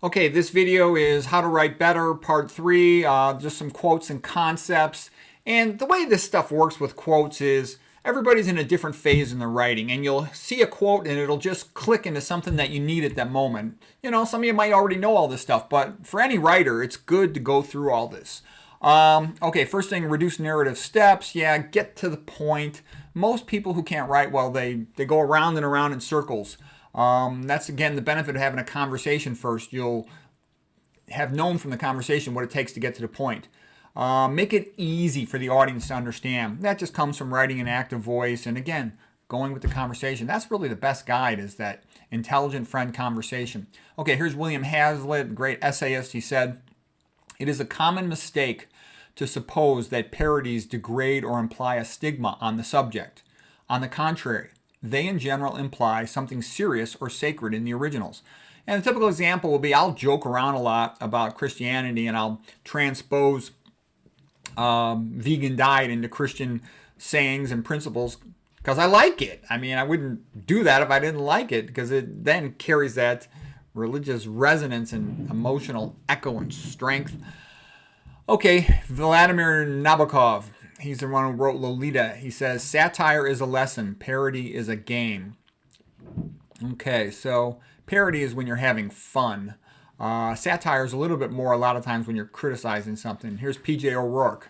Okay, this video is How to Write Better, Part 3, just some quotes and concepts. And the way this stuff works with quotes is everybody's in a different phase in their writing, and you'll see a quote and it'll just click into something that you need at that moment. You know, some of you might already know all this stuff, but for any writer, it's good to go through all this. Okay, first thing, reduce narrative steps. Yeah, get to the point. Most people who can't write well, they go around and around in circles. That's, again, the benefit of having a conversation first. You'll have known from the conversation what it takes to get to the point. Make it easy for the audience to understand. That just comes from writing an active voice. And again, going with the conversation. That's really the best guide, is that intelligent friend conversation. Okay, here's William Hazlitt, great essayist. He said, "It is a common mistake to suppose that parodies degrade or imply a stigma on the subject. On the contrary, they in general imply something serious or sacred in the originals." And a typical example will be, I'll joke around a lot about Christianity and I'll transpose vegan diet into Christian sayings and principles because I like it. I mean, I wouldn't do that if I didn't like it, because it then carries that religious resonance and emotional echo and strength. Okay, Vladimir Nabokov. He's the one who wrote Lolita. He says, "Satire is a lesson, parody is a game." Okay, so parody is when you're having fun. Satire is a little bit more a lot of times when you're criticizing something. Here's P.J. O'Rourke.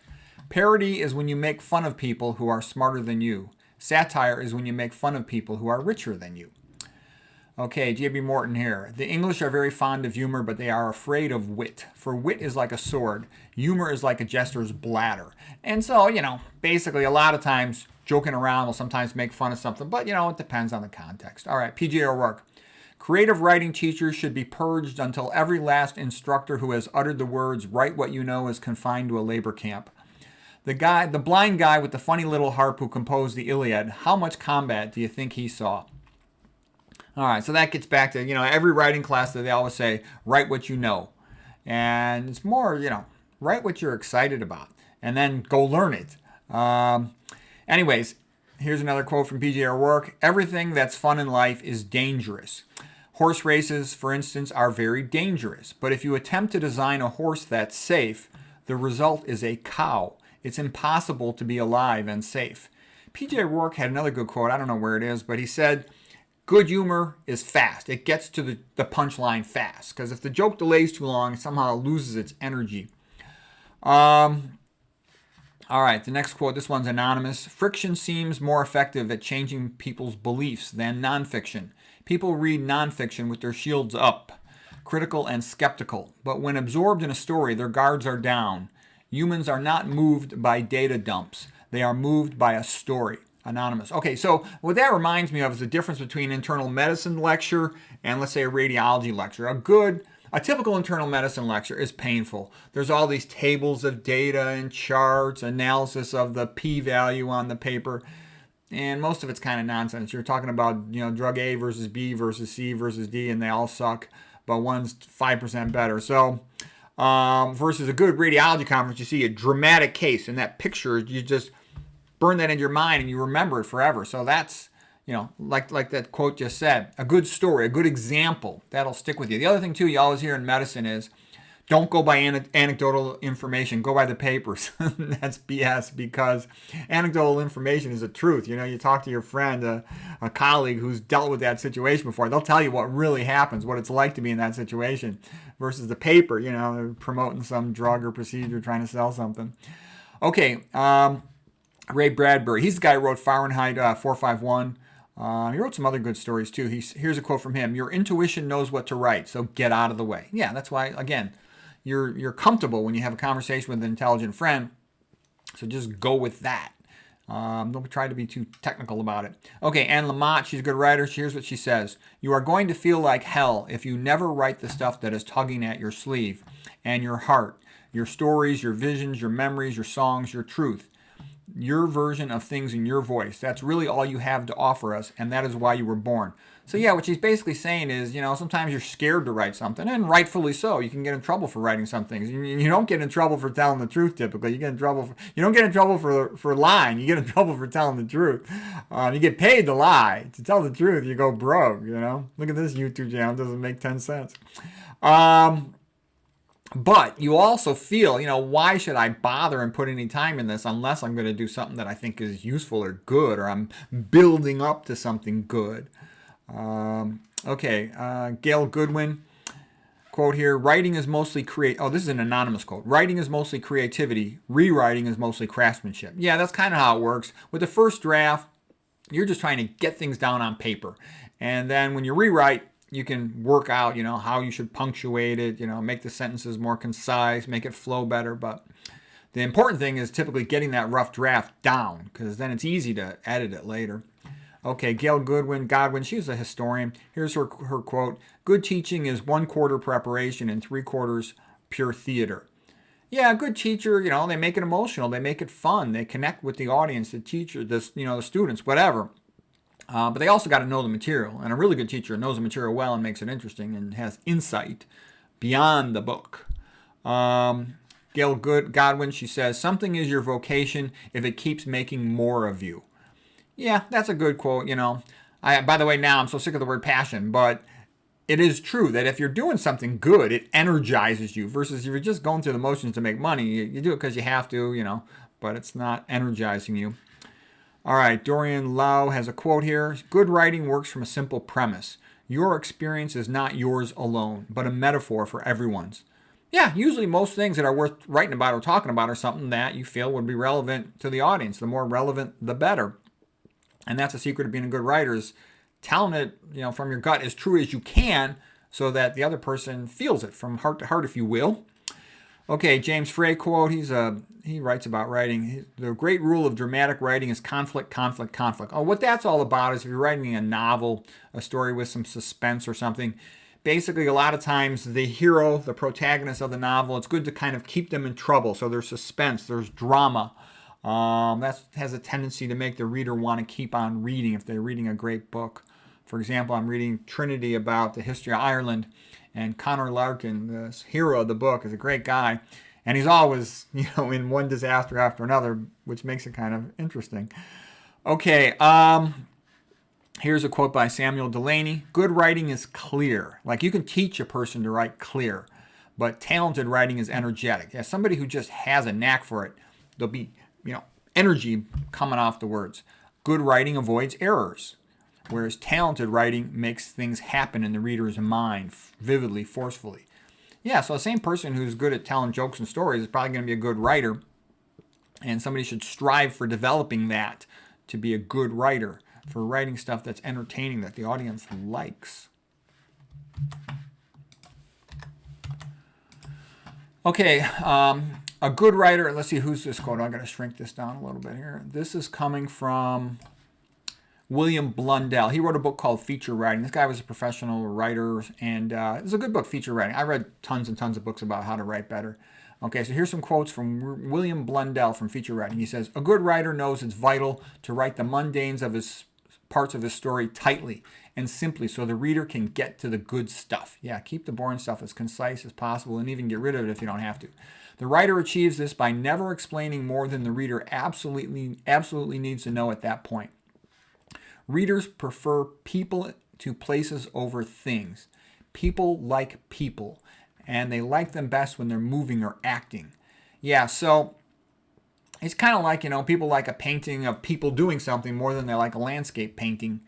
"Parody is when you make fun of people who are smarter than you. Satire is when you make fun of people who are richer than you." Okay, J.B. Morton here. "The English are very fond of humor, but they are afraid of wit. For wit is like a sword. Humor is like a jester's bladder." And so, basically a lot of times joking around will sometimes make fun of something, but, it depends on the context. All right, P.J. O'Rourke. "Creative writing teachers should be purged until every last instructor who has uttered the words 'write what you know' is confined to a labor camp. The blind guy with the funny little harp who composed the Iliad, how much combat do you think he saw?" All right, so that gets back to, every writing class that they always say, write what you know. And it's more, write what you're excited about and then go learn it. Anyways, here's another quote from P.J. O'Rourke. "Everything that's fun in life is dangerous. Horse races, for instance, are very dangerous. But if you attempt to design a horse that's safe, the result is a cow. It's impossible to be alive and safe." P.J. O'Rourke had another good quote. I don't know where it is, but he said, "Good humor is fast. It gets to the punchline fast. Because if the joke delays too long, it somehow loses its energy." All right, the next quote, this one's anonymous. "Friction seems more effective at changing people's beliefs than nonfiction. People read nonfiction with their shields up, critical and skeptical. But when absorbed in a story, their guards are down. Humans are not moved by data dumps. They are moved by a story." Anonymous. Okay, so what that reminds me of is the difference between internal medicine lecture and, let's say, a radiology lecture. A typical internal medicine lecture is painful. There's all these tables of data and charts, analysis of the p-value on the paper, and most of it's kind of nonsense. You're talking about, drug A versus B versus C versus D, and they all suck, but one's 5% better. So, versus a good radiology conference, you see a dramatic case, and that picture, you just burn that in your mind and you remember it forever. So that's, like that quote just said, a good story, a good example, that'll stick with you. The other thing, too, you always hear in medicine is, don't go by anecdotal information, go by the papers. That's BS, because anecdotal information is the truth. You talk to your friend, a colleague who's dealt with that situation before, they'll tell you what really happens, what it's like to be in that situation, versus the paper, they're promoting some drug or procedure, trying to sell something. Okay, Ray Bradbury, he's the guy who wrote Fahrenheit 451. He wrote some other good stories too. Here's a quote from him. "Your intuition knows what to write, so get out of the way." Yeah, that's why, again, you're comfortable when you have a conversation with an intelligent friend, so just go with that. Don't try to be too technical about it. Okay, Anne Lamott, she's a good writer. Here's what she says. "You are going to feel like hell if you never write the stuff that is tugging at your sleeve and your heart, your stories, your visions, your memories, your songs, your truth. your version of things in your voice. That's really all you have to offer us, and that is why you were born. So yeah, what she's basically saying is, sometimes you're scared to write something, and rightfully so. You can get in trouble for writing some things. You don't get in trouble for telling the truth typically. You don't get in trouble for lying. You get in trouble for telling the truth. You get paid to lie. To tell the truth, you go broke. Look at this YouTube channel. It doesn't make 10 cents. But you also feel, why should I bother and put any time in this unless I'm going to do something that I think is useful or good, or I'm building up to something good. Gail Goodwin, quote here, writing is mostly this is an anonymous quote. Writing is mostly creativity. Rewriting is mostly craftsmanship. Yeah, that's kind of how it works. With the first draft, you're just trying to get things down on paper. And then when you rewrite, you can work out, how you should punctuate it, make the sentences more concise, make it flow better. But the important thing is typically getting that rough draft down, because then it's easy to edit it later. Okay, Gail Godwin, she's a historian. Here's her quote. Good teaching is 1/4 preparation and 3/4 pure theater. Yeah, a good teacher, they make it emotional. They make it fun. They connect with the audience, the teacher, the students, whatever. But they also got to know the material. And a really good teacher knows the material well and makes it interesting and has insight beyond the book. Gail Godwin, she says, something is your vocation if it keeps making more of you. Yeah, that's a good quote, by the way, now I'm so sick of the word passion, but it is true that if you're doing something good, it energizes you, versus if you're just going through the motions to make money, you do it because you have to, but it's not energizing you. All right, Dorian Lau has a quote here. Good writing works from a simple premise. Your experience is not yours alone, but a metaphor for everyone's. Yeah, usually most things that are worth writing about or talking about are something that you feel would be relevant to the audience. The more relevant, the better. And that's the secret of being a good writer, is telling it, from your gut as true as you can, so that the other person feels it from heart to heart, if you will. Okay, James Frey quote. He writes about writing. The great rule of dramatic writing is conflict, conflict, conflict. Oh, what that's all about is if you're writing a novel, a story with some suspense or something, basically a lot of times the hero, the protagonist of the novel, it's good to kind of keep them in trouble. So there's suspense, there's drama. That has a tendency to make the reader want to keep on reading if they're reading a great book. For example, I'm reading Trinity about the history of Ireland, and Connor Larkin, the hero of the book, is a great guy. And he's always, in one disaster after another, which makes it kind of interesting. Okay, here's a quote by Samuel Delaney. Good writing is clear. Like, you can teach a person to write clear, but talented writing is energetic. Yeah, somebody who just has a knack for it, there'll be energy coming off the words. Good writing avoids errors, whereas talented writing makes things happen in the reader's mind vividly, forcefully. Yeah, so the same person who's good at telling jokes and stories is probably going to be a good writer, and somebody should strive for developing that to be a good writer, for writing stuff that's entertaining, that the audience likes. Okay, a good writer, let's see, who's this quote? I'm going to shrink this down a little bit here. This is coming from William Blundell. He wrote a book called Feature Writing. This guy was a professional writer, and it's a good book, Feature Writing. I read tons and tons of books about how to write better. Okay, so here's some quotes from William Blundell from Feature Writing. He says, a good writer knows it's vital to write the mundanes of his parts of his story tightly and simply so the reader can get to the good stuff. Yeah, keep the boring stuff as concise as possible and even get rid of it if you don't have to. The writer achieves this by never explaining more than the reader absolutely needs to know at that point. Readers prefer people to places over things. People like people, and they like them best when they're moving or acting. Yeah, so it's kind of like, people like a painting of people doing something more than they like a landscape painting.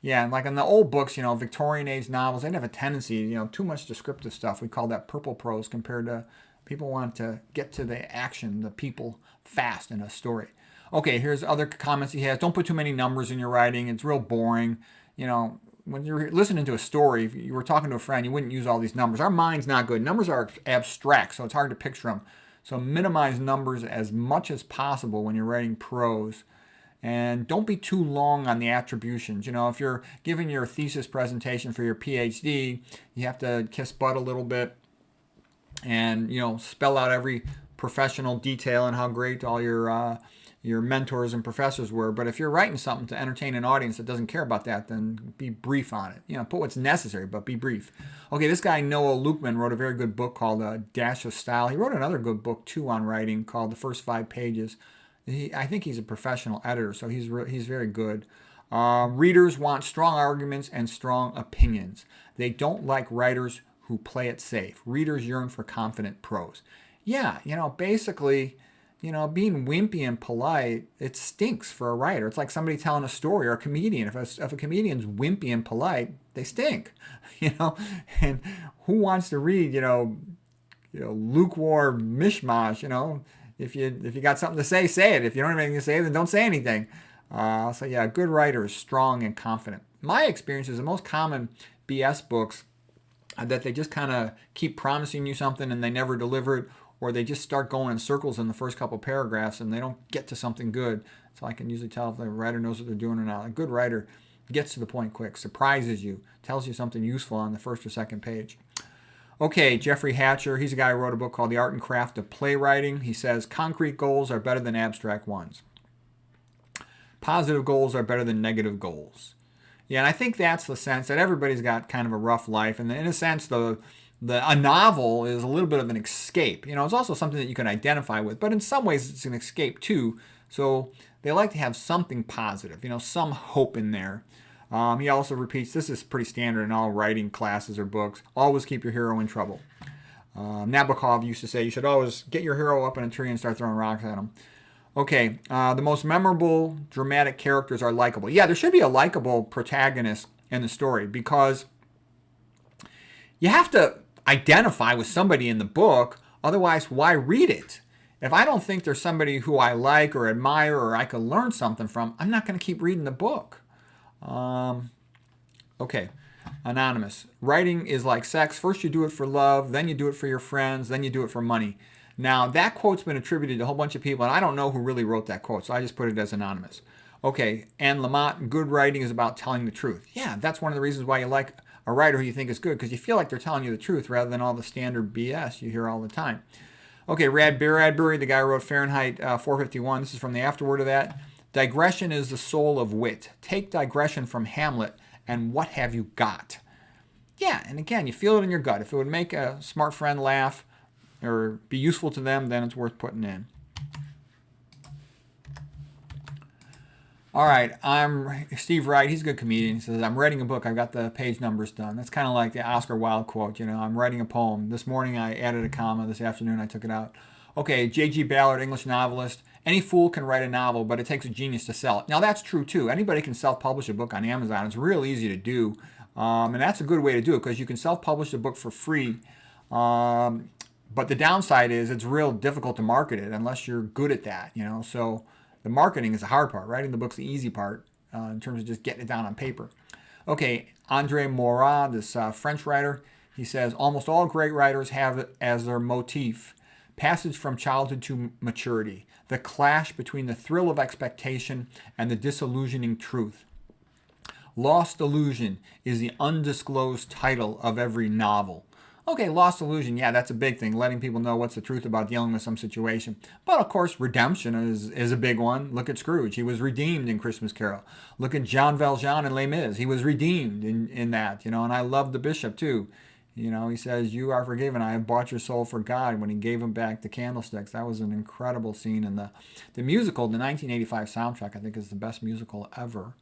Yeah, and like in the old books, Victorian age novels, they'd have a tendency, too much descriptive stuff. We call that purple prose, compared to people want to get to the action, the people, fast in a story. Okay, here's other comments he has. Don't put too many numbers in your writing. It's real boring. When you're listening to a story, if you were talking to a friend, you wouldn't use all these numbers. Our mind's not good. Numbers are abstract, so it's hard to picture them. So minimize numbers as much as possible when you're writing prose. And don't be too long on the attributions. If you're giving your thesis presentation for your PhD, you have to kiss butt a little bit and, spell out every professional detail and how great all your mentors and professors were. But if you're writing something to entertain an audience that doesn't care about that, then be brief on it. Put what's necessary, but be brief. Okay, this guy Noah Lukeman wrote a very good book called Dash of Style. He wrote another good book too on writing called The First 5 Pages. I think he's a professional editor, so he's very good. Readers want strong arguments and strong opinions. They don't like writers who play it safe. Readers yearn for confident prose. Yeah, basically, being wimpy and polite, it stinks for a writer. It's like somebody telling a story, or a comedian. If a comedian's wimpy and polite, they stink, And who wants to read, lukewarm mishmash, If you got something to say, say it. If you don't have anything to say, then don't say anything. So yeah, a good writer is strong and confident. My experience is the most common BS books that they just kind of keep promising you something and they never deliver it, or they just start going in circles in the first couple paragraphs and they don't get to something good. So I can usually tell if the writer knows what they're doing or not. A good writer gets to the point quick, surprises you, tells you something useful on the first or second page. Okay, Jeffrey Hatcher, he's a guy who wrote a book called The Art and Craft of Playwriting. He says, concrete goals are better than abstract ones. Positive goals are better than negative goals. Yeah, and I think that's the sense that everybody's got kind of a rough life. And in a sense, a novel is a little bit of an escape. It's also something that you can identify with, but in some ways it's an escape too. So they like to have something positive, some hope in there. He also repeats, this is pretty standard in all writing classes or books, always keep your hero in trouble. Nabokov used to say you should always get your hero up in a tree and start throwing rocks at him. Okay, the most memorable dramatic characters are likable. Yeah, there should be a likable protagonist in the story because you have to identify with somebody in the book, otherwise why read it? If I don't think there's somebody who I like or admire or I can learn something from, I'm not going to keep reading the book. Okay, Anonymous. Writing is like sex. First you do it for love, then you do it for your friends, then you do it for money. Now, that quote's been attributed to a whole bunch of people, and I don't know who really wrote that quote, so I just put it as anonymous. Okay, Anne Lamott, good writing is about telling the truth. Yeah, that's one of the reasons why you like a writer who you think is good, because you feel like they're telling you the truth rather than all the standard BS you hear all the time. Okay, Brad Bradbury, the guy who wrote Fahrenheit 451, this is from the afterword of that. Digression is the soul of wit. Take digression from Hamlet, and what have you got? Yeah, and again, you feel it in your gut. If it would make a smart friend laugh, or be useful to them, then it's worth putting in. All right, I'm Steve Wright. He's a good comedian. He says, I'm writing a book. I've got the page numbers done. That's kind of like the Oscar Wilde quote, I'm writing a poem. This morning I added a comma. This afternoon I took it out. Okay, J.G. Ballard, English novelist. Any fool can write a novel, but it takes a genius to sell it. Now, that's true, too. Anybody can self-publish a book on Amazon. It's real easy to do, and that's a good way to do it because you can self-publish a book for free. But the downside is it's real difficult to market it unless you're good at that, So the marketing is the hard part. Writing the book's the easy part in terms of just getting it down on paper. Okay, Andre Morat, this French writer, he says, almost all great writers have it as their motif, passage from childhood to maturity, the clash between the thrill of expectation and the disillusioning truth. Lost Illusion is the undisclosed title of every novel. Okay, lost illusion, yeah, that's a big thing, letting people know what's the truth about dealing with some situation. But of course, redemption is a big one. Look at Scrooge. He was redeemed in Christmas Carol. Look at Jean Valjean in Les Mis. He was redeemed in that, and I love the bishop too. He says, you are forgiven. I have bought your soul for God when he gave him back the candlesticks. That was an incredible scene. And the musical, the 1985 soundtrack, I think is the best musical ever.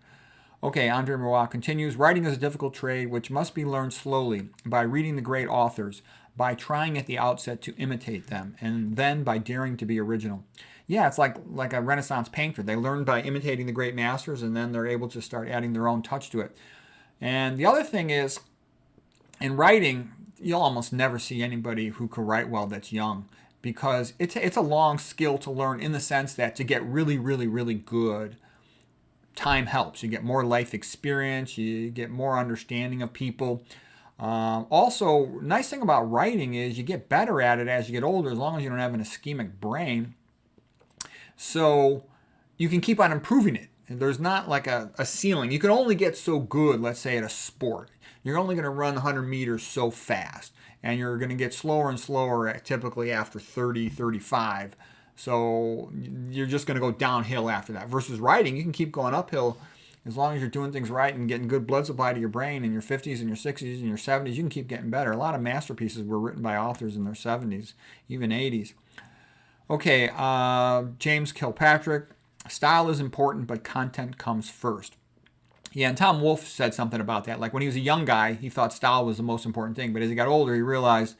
Okay, Andre Morat continues, writing is a difficult trade which must be learned slowly by reading the great authors, by trying at the outset to imitate them, and then by daring to be original. Yeah, it's like a Renaissance painter. They learn by imitating the great masters, and then they're able to start adding their own touch to it. And the other thing is, in writing, you'll almost never see anybody who can write well that's young, because it's a long skill to learn in the sense that to get really, really, really good, time helps. You get more life experience. You get more understanding of people. Also, nice thing about writing is you get better at it as you get older, as long as you don't have an ischemic brain. So you can keep on improving it. There's not like a ceiling. You can only get so good, let's say, at a sport. you're only going to run 100 meters so fast. And you're going to get slower and slower typically after 30, 35. So you're just going to go downhill after that. Versus riding, you can keep going uphill as long as you're doing things right and getting good blood supply to your brain in your 50s and your 60s and your 70s. You can keep getting better. A lot of masterpieces were written by authors in their 70s, even 80s. Okay, James Kilpatrick. Style is important, but content comes first. Yeah, and Tom Wolfe said something about that. Like when he was a young guy, he thought style was the most important thing. But as he got older, he realized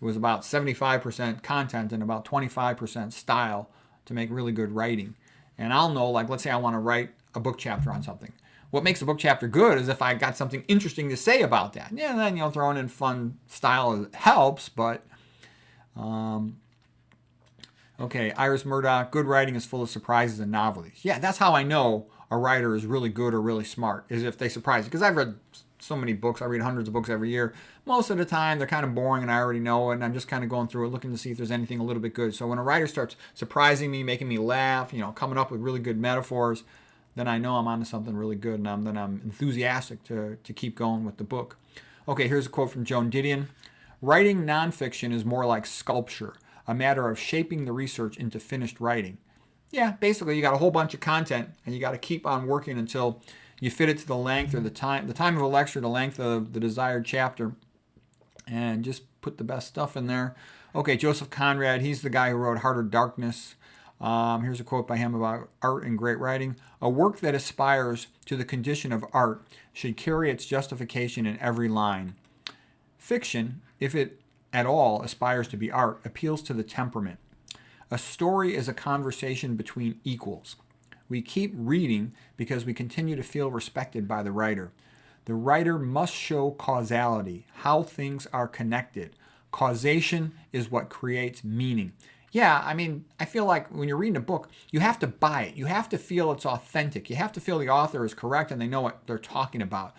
it was about 75% content and about 25% style to make really good writing. And I'll know, like, let's say I want to write a book chapter on something. What makes a book chapter good is if I got something interesting to say about that. Yeah, and then, throwing in fun style helps, but... Okay, Iris Murdoch, good writing is full of surprises and novelties. Yeah, that's how I know a writer is really good or really smart, is if they surprise you. Because I've read so many books. I read hundreds of books every year. Most of the time, they're kind of boring and I already know it, and I'm just kind of going through it, looking to see if there's anything a little bit good. So when a writer starts surprising me, making me laugh, coming up with really good metaphors, then I know I'm onto something really good, and then I'm enthusiastic to keep going with the book. Okay, here's a quote from Joan Didion. Writing nonfiction is more like sculpture, a matter of shaping the research into finished writing. Yeah, basically you got a whole bunch of content and you got to keep on working until you fit it to the length or the time of a lecture, the length of the desired chapter, and just put the best stuff in there. Okay, Joseph Conrad, he's the guy who wrote Heart of Darkness. Here's a quote by him about art and great writing. A work that aspires to the condition of art should carry its justification in every line. Fiction, if it at all aspires to be art, appeals to the temperament. A story is a conversation between equals. We keep reading because we continue to feel respected by the writer. The writer must show causality, how things are connected. Causation is what creates meaning. Yeah, I feel like when you're reading a book, you have to buy it. You have to feel it's authentic. You have to feel the author is correct and they know what they're talking about.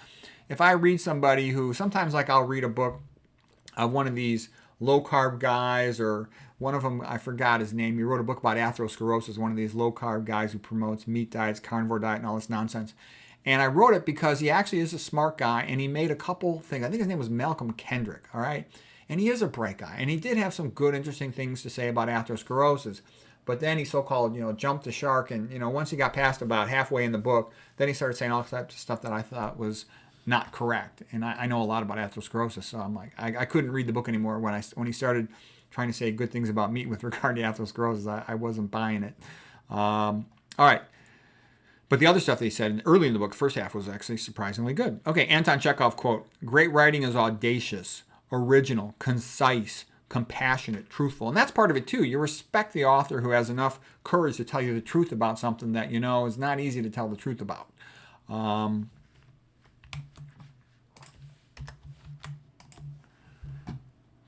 If I read somebody who, sometimes like I'll read a book of one of these low-carb guys, or one of them, I forgot his name. He wrote a book about atherosclerosis, one of these low-carb guys who promotes meat diets, carnivore diet, and all this nonsense. And I wrote it because he actually is a smart guy, and he made a couple things. I think his name was Malcolm Kendrick, all right? And he is a bright guy, and he did have some good, interesting things to say about atherosclerosis. But then he so-called, jumped the shark, and, once he got past about halfway in the book, then he started saying all types of stuff that I thought was not correct. And I know a lot about atherosclerosis, so I'm like, I couldn't read the book anymore when he started trying to say good things about meat with regard to atherosclerosis. I wasn't buying it. All right. But the other stuff that he said early in the book, first half, was actually surprisingly good. Okay, Anton Chekhov quote, great writing is audacious, original, concise, compassionate, truthful. And that's part of it too. You respect the author who has enough courage to tell you the truth about something that is not easy to tell the truth about.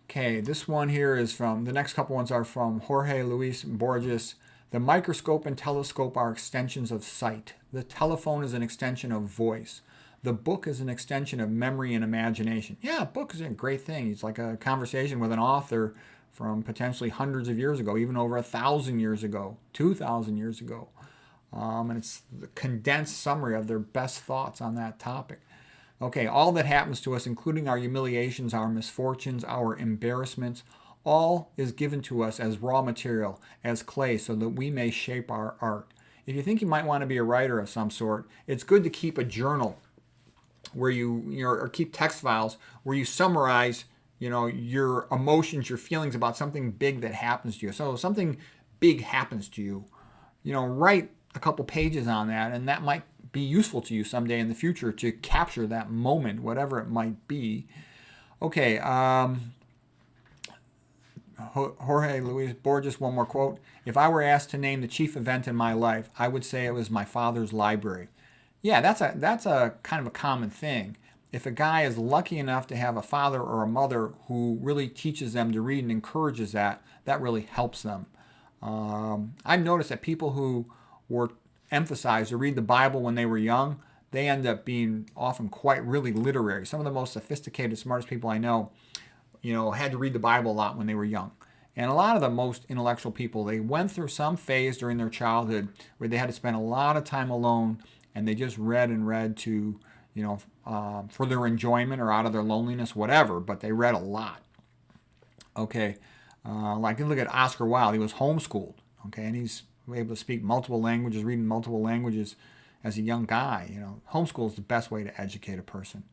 Okay, this one here is the next couple ones are from Jorge Luis Borges. The microscope and telescope are extensions of sight. The telephone is an extension of voice. The book is an extension of memory and imagination. Yeah, a book is a great thing. It's like a conversation with an author from potentially hundreds of years ago, even over 1,000 years ago, 2,000 years ago. And it's the condensed summary of their best thoughts on that topic. Okay, all that happens to us, including our humiliations, our misfortunes, our embarrassments, all is given to us as raw material, as clay, so that we may shape our art. If you think you might want to be a writer of some sort, it's good to keep a journal where or keep text files where you summarize, your emotions, your feelings about something big that happens to you. So if something big happens to you, write a couple pages on that, and that might be useful to you someday in the future to capture that moment, whatever it might be. Okay, Jorge Luis Borges, one more quote. If I were asked to name the chief event in my life, I would say it was my father's library. Yeah, that's a kind of a common thing. If a guy is lucky enough to have a father or a mother who really teaches them to read and encourages that really helps them. I've noticed that people who were emphasized to read the Bible when they were young, they end up being often quite really literary. Some of the most sophisticated, smartest people I know, had to read the Bible a lot when they were young. And a lot of the most intellectual people, they went through some phase during their childhood where they had to spend a lot of time alone, and they just read and read to, for their enjoyment or out of their loneliness, whatever, but they read a lot. Okay, like you look at Oscar Wilde, he was homeschooled, okay, and he's able to speak multiple languages, reading multiple languages as a young guy. Homeschool is the best way to educate a person.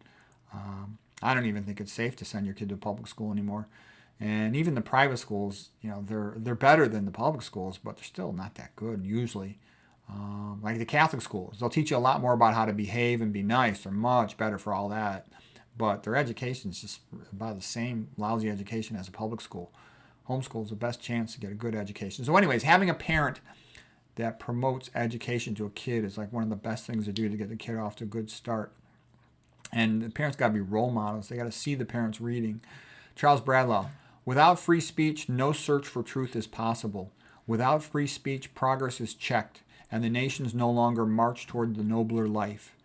I don't even think it's safe to send your kid to public school anymore. And even the private schools, they're better than the public schools, but they're still not that good usually. Like the Catholic schools, they'll teach you a lot more about how to behave and be nice. They're much better for all that. But their education is just about the same lousy education as a public school. Homeschool is the best chance to get a good education. So anyways, having a parent that promotes education to a kid is like one of the best things to do to get the kid off to a good start. And the parents got to be role models. They got to see the parents reading. Charles Bradlaugh, without free speech, no search for truth is possible. Without free speech, progress is checked, and the nations no longer march toward the nobler life.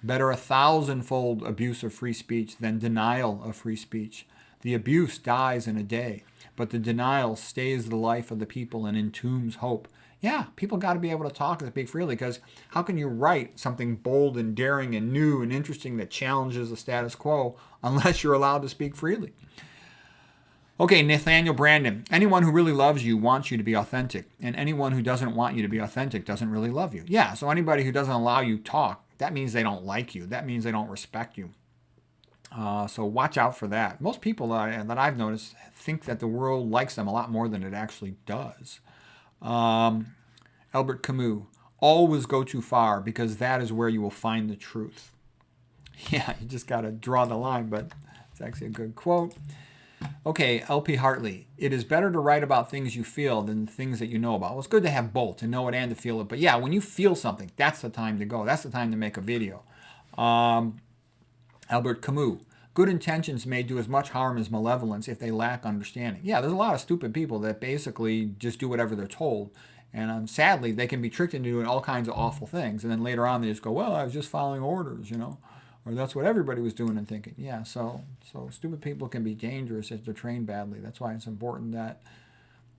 Better 1,000-fold abuse of free speech than denial of free speech. The abuse dies in a day, but the denial stays the life of the people and entombs hope. Yeah, people got to be able to talk and speak freely, because how can you write something bold and daring and new and interesting that challenges the status quo unless you're allowed to speak freely? Okay, Nathaniel Brandon. Anyone who really loves you wants you to be authentic, and anyone who doesn't want you to be authentic doesn't really love you. Yeah, so anybody who doesn't allow you to talk, that means they don't like you. That means they don't respect you. So watch out for that. Most people that I've noticed think that the world likes them a lot more than it actually does. Albert Camus, always go too far, because that is where you will find the truth. Yeah, you just got to draw the line, but it's actually a good quote. Okay, L.P. Hartley, it is better to write about things you feel than things that you know about. Well, it's good to have both, to know it and to feel it. But yeah, when you feel something, that's the time to go. That's the time to make a video. Albert Camus, good intentions may do as much harm as malevolence if they lack understanding. Yeah, there's a lot of stupid people that basically just do whatever they're told. And sadly, they can be tricked into doing all kinds of awful things. And then later on, they just go, well, I was just following orders, Or that's what everybody was doing and thinking. Yeah, so stupid people can be dangerous if they're trained badly. That's why it's important that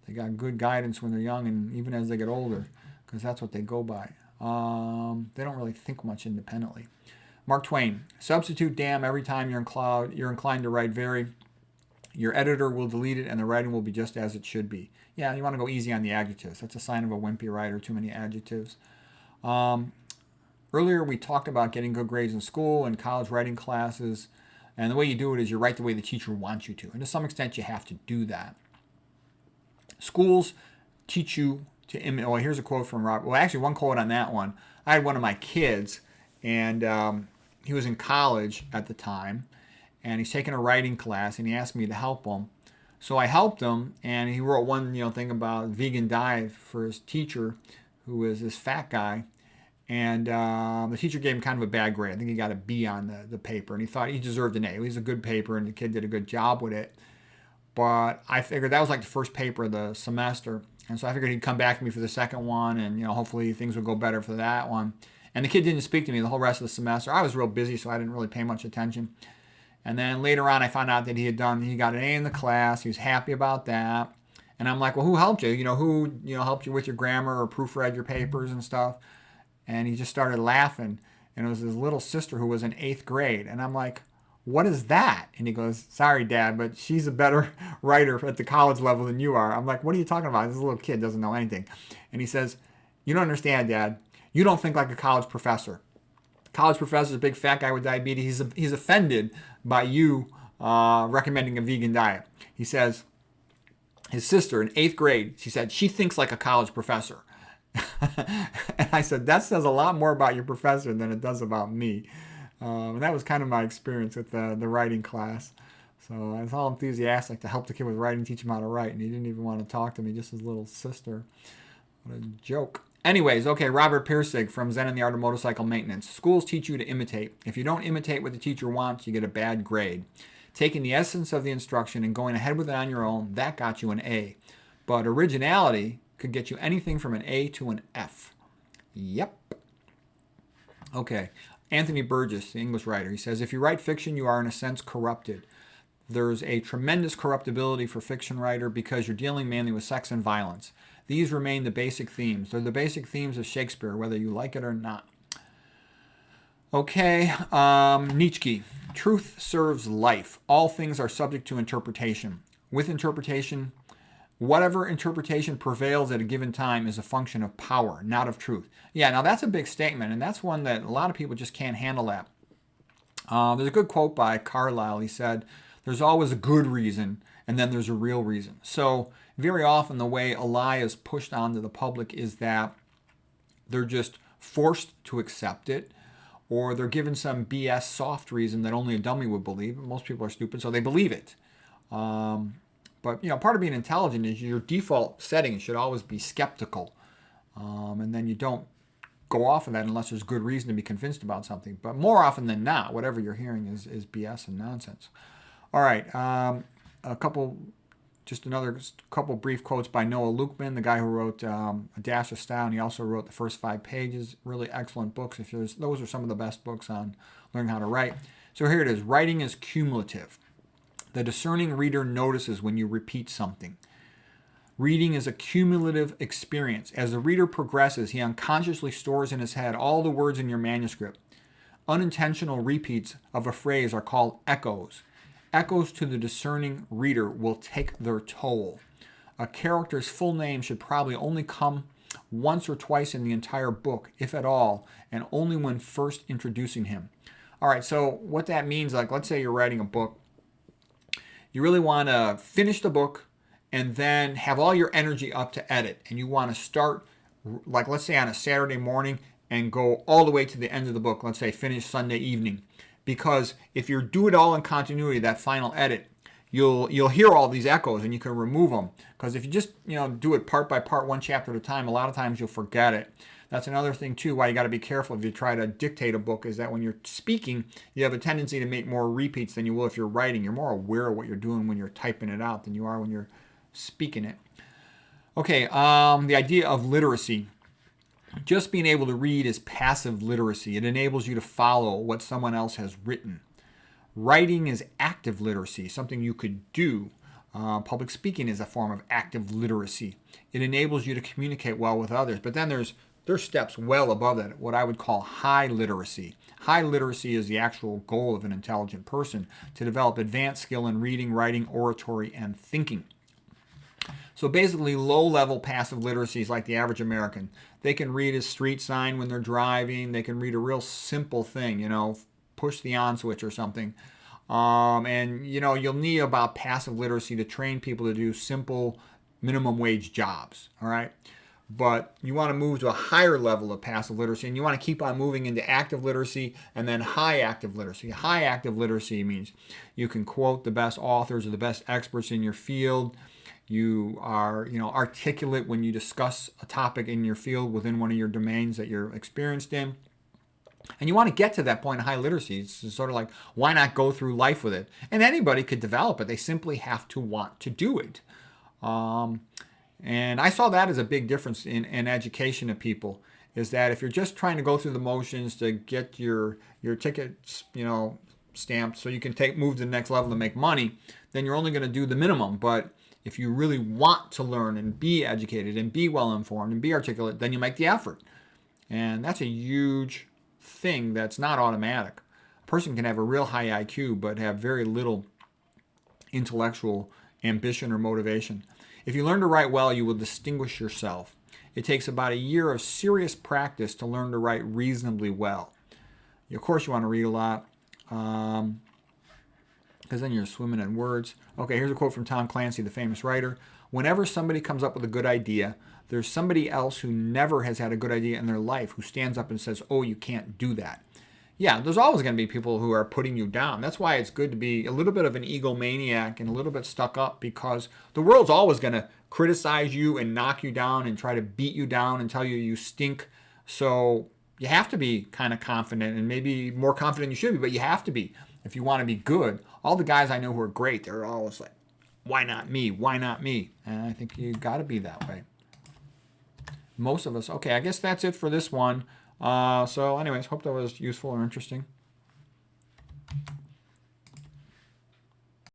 they got good guidance when they're young and even as they get older, because that's what they go by. They don't really think much independently. Mark Twain, substitute damn every time you're inclined to write very. Your editor will delete it and the writing will be just as it should be. Yeah, you want to go easy on the adjectives. That's a sign of a wimpy writer, too many adjectives. Earlier, we talked about getting good grades in school and college writing classes. And the way you do it is you write the way the teacher wants you to. And to some extent, you have to do that. Schools teach you to imitate. Oh, here's a quote from Robert. Well, actually, one quote on that one. I had one of my kids, and he was in college at the time. And he's taking a writing class, and he asked me to help him. So I helped him, and he wrote one thing about vegan diet for his teacher, who was this fat guy. And the teacher gave him kind of a bad grade. I think he got a B on the paper, and he thought he deserved an A. It was a good paper, and the kid did a good job with it. But I figured that was like the first paper of the semester, and so I figured he'd come back to me for the second one, and hopefully things would go better for that one. And the kid didn't speak to me the whole rest of the semester. I was real busy, so I didn't really pay much attention. And then later on, I found out that he got an A in the class. He was happy about that. And I'm like, well, who helped you? Who helped you with your grammar or proofread your papers and stuff? And he just started laughing. And it was his little sister who was in 8th grade. And I'm like, what is that? And he goes, sorry, Dad, but she's a better writer at the college level than you are. I'm like, what are you talking about? This little kid doesn't know anything. And he says, you don't understand, Dad. You don't think like a college professor. College professor is a big fat guy with diabetes. He's offended by you recommending a vegan diet. He says, his sister in 8th grade, she said, she thinks like a college professor. And I said, that says a lot more about your professor than it does about me. And that was kind of my experience with the writing class. So I was all enthusiastic to help the kid with writing, teach him how to write. And he didn't even want to talk to me, just his little sister. What a joke. Anyways, okay, Robert Pirsig from Zen and the Art of Motorcycle Maintenance. Schools teach you to imitate. If you don't imitate what the teacher wants, you get a bad grade. Taking the essence of the instruction and going ahead with it on your own, that got you an A. But originality could get you anything from an A to an F. Yep. Okay, Anthony Burgess, the English writer, he says, if you write fiction, you are in a sense corrupted. There's a tremendous corruptibility for fiction writer because you're dealing mainly with sex and violence. These remain the basic themes. They're the basic themes of Shakespeare, whether you like it or not. Okay, Nietzsche. Truth serves life. All things are subject to interpretation. With interpretation, whatever interpretation prevails at a given time is a function of power, not of truth. Yeah, now that's a big statement, and that's one that a lot of people just can't handle that. There's a good quote by Carlyle. He said, "There's always a good reason, and then there's a real reason." So very often the way a lie is pushed onto the public is that they're just forced to accept it, or they're given some BS soft reason that only a dummy would believe. Most people are stupid, so they believe it. But part of being intelligent is your default setting should always be skeptical, and then you don't go off of that unless there's good reason to be convinced about something. But more often than not, whatever you're hearing is BS and nonsense. All right, another couple brief quotes by Noah Lukeman, the guy who wrote A Dash of Style, and he also wrote The First 5 Pages. Really excellent books. Those are some of the best books on learning how to write. So here it is. Writing is cumulative. The discerning reader notices when you repeat something. Reading is a cumulative experience. As the reader progresses, he unconsciously stores in his head all the words in your manuscript. Unintentional repeats of a phrase are called echoes. Echoes to the discerning reader will take their toll. A character's full name should probably only come once or twice in the entire book, if at all, and only when first introducing him. All right, so what that means, like let's say you're writing a book. You really want to finish the book and then have all your energy up to edit. And you want to start, like let's say on a Saturday morning and go all the way to the end of the book. Let's say finish Sunday evening. Because if you do it all in continuity, that final edit, you'll hear all these echoes and you can remove them. Because if you just do it part by part, one chapter at a time, a lot of times you'll forget it. That's another thing too why you got to be careful if you try to dictate a book, is that when you're speaking, you have a tendency to make more repeats than you will if you're writing. You're more aware of what you're doing when you're typing it out than you are when you're speaking it. Okay, the idea of literacy. Just being able to read is passive literacy. It enables you to follow what someone else has written. Writing is active literacy, something you could do. Public speaking is a form of active literacy. It enables you to communicate well with others. But then there's steps well above that, what I would call high literacy. High literacy is the actual goal of an intelligent person, to develop advanced skill in reading, writing, oratory, and thinking. So basically, low-level passive literacy is like the average American. They can read a street sign when they're driving. They can read a real simple thing, push the on switch or something. And you'll need about passive literacy to train people to do simple minimum wage jobs, all right? But you want to move to a higher level of passive literacy, and you want to keep on moving into active literacy and then high active literacy. High active literacy means you can quote the best authors or the best experts in your field. You are, articulate when you discuss a topic in your field within one of your domains that you're experienced in. And you want to get to that point of high literacy. It's sort of like, why not go through life with it? And anybody could develop it. They simply have to want to do it. And I saw that as a big difference in education of people, is that if you're just trying to go through the motions to get your tickets, stamped so you can move to the next level to make money, then you're only going to do the minimum. But if you really want to learn and be educated and be well informed and be articulate, then you make the effort. And that's a huge thing that's not automatic. A person can have a real high IQ but have very little intellectual ambition or motivation. If you learn to write well, you will distinguish yourself. It takes about a year of serious practice to learn to write reasonably well. Of course, you want to read a lot, because then you're swimming in words. Okay, here's a quote from Tom Clancy, the famous writer. Whenever somebody comes up with a good idea, there's somebody else who never has had a good idea in their life who stands up and says, oh, you can't do that. Yeah, there's always going to be people who are putting you down. That's why it's good to be a little bit of an egomaniac and a little bit stuck up, because the world's always going to criticize you and knock you down and try to beat you down and tell you you stink. So you have to be kind of confident, and maybe more confident you should be, but you have to be if you want to be good. All the guys I know who are great, they're always like, why not me? Why not me? And I think you got to be that way. Most of us. Okay, I guess that's it for this one. So anyways, hope that was useful or interesting.